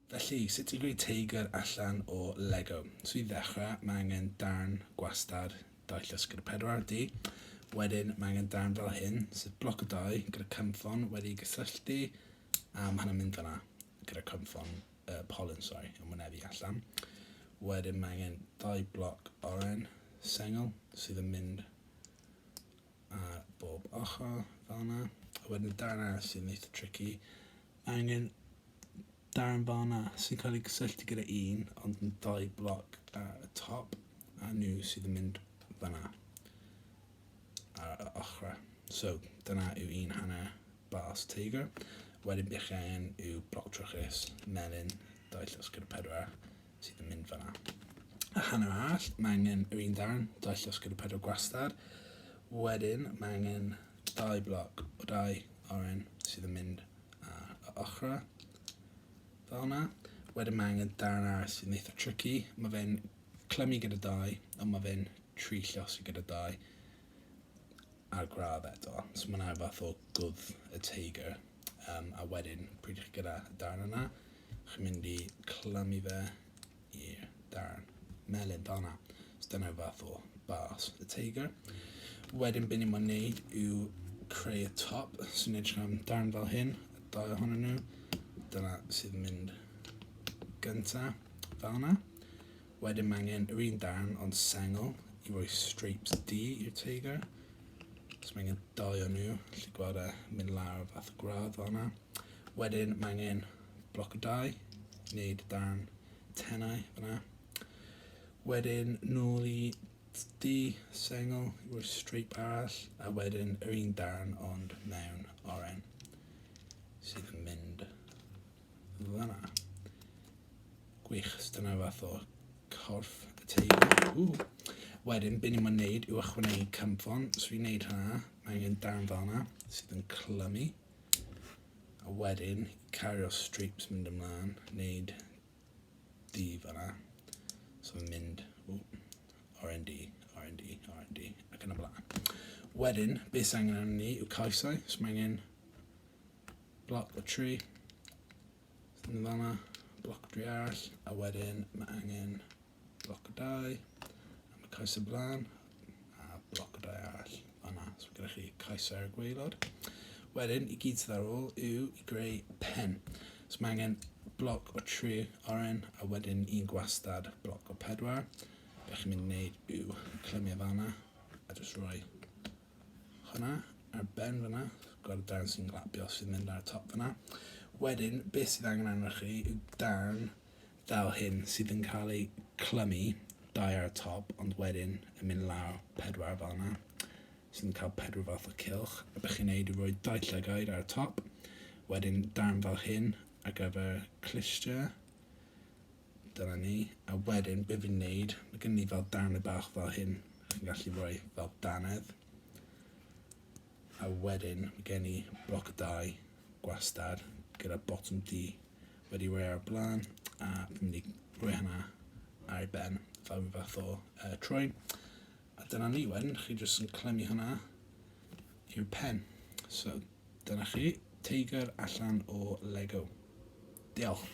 Felly, sut i greu teigr allan o Lego? So I ddechrau, mae angen darn gwastad 2x4D. Wedyn, mae angen darn fel hyn, sydd bloc o 2 gyda cymffon wedi gysylltu, a mae hynny'n mynd fan'na gyda cymffon pollen, yn wynebu allan. Wedyn, mae angen 2 bloc oren sengl sydd yn mynd ar bob ochr fel yna. Wedyn, darn arall sy'n eitha tricky. Mae angen darn fel yna sy'n cael ei gysylltu gyda ond yn 2 bloc ar y top, a nhw sydd yn mynd fan'na ar y ochrau. So, dyna yw hanner bars teigr. Wedyn bych angen yw bloc trwchus melyn 2x4 sydd yn mynd fan'na. A hanner arall, mae angen darn 2x4 gwastad. Wedyn, mae angen 2 bloc o 2 oren sydd yn mynd ar y ochrau fel yna. Wedyn mae angen darn arall sy'n eitha tricky. Mae fe'n clymu gyda 2, ond mae fe'n trillosi gyda 2 a'r gradd eto. So mae'n fath o gwdd y teigr. A wedyn, pryd chi gyda y darn yna, chi'n mynd i clymu fe i'r darn melyn fel yna. So dyna fath o bars y teigr. Wedyn, be ni'n mynd wneud yw creu y top. So ni'n edrych am darn fel hyn, y 2 ohonyn nhw. Dyna sydd yn mynd gyntaf fel yna. Wedyn mae angen darn ond sengl i roi stripes D i'r teigr. So mae angen 2 o nhw, lle gweld mynd lawr fath o gradd fel yna. Wedyn mae angen bloc o 2, wneud darn tenau fel yna. Wedyn nôl i D sengl i roi stripe arall, a wedyn darn ond mewn oren sydd yn mynd fan'na. Gwych, dyna fath o corff y teigr. Wedyn, be ni'n mynd wneud yw ychwanegu cymffon. So i wneud hynna, mae angen darn fel yna sydd yn clymu. A wedyn, cario streeps mynd ymlaen, wneud D fan'na. So yn mynd R&D, ac yn y blaen. Wedyn, beth sy'n angen arno ni yw caesau. So mae angen bloc o 3, yn fan'na, bloc o 3 arall, a wedyn mae angen bloc o 2, a mae caesau blaen, a bloc o 2 arall fan'na. So gyda chi caesau ar y gwaelod. Wedyn, i gyd sydd ar ôl yw i greu pen. So mae angen bloc o 3 oren, a wedyn gwastad bloc o 4. Be chi'n mynd i wneud yw clymu fan'na, a jyst rhoi hwnna ar ben fan'na. Gweld y darn sy'n glapio sy'n mynd ar y top fan'na. Wedyn, beth sydd angen arnoch chi yw darn fel hyn sydd yn cael ei clymu 2 ar y top, ond wedyn yn mynd lawr 4 fel yna. Sydd yn cael 4 fath o cylch. A beth chi'n neud yw rhoi 2 llygaid ar y top. Wedyn darn fel hyn ar gyfer clistia. Dyna ni. A wedyn, be fi'n neud, mae gen ni fel darn y bach fel hyn. Chi'n gallu rhoi fel danedd. A wedyn, mae gen i bloc o 2 gwastad gyda bottom D wedi rhoi ar y blaen, a fi'n mynd i rhoi hynna ar ei ben fel fath o troen. A dyna ni wedyn, chi jyst yn clymu hynna i'r pen. So dyna chi, teigr allan o Lego. Diolch.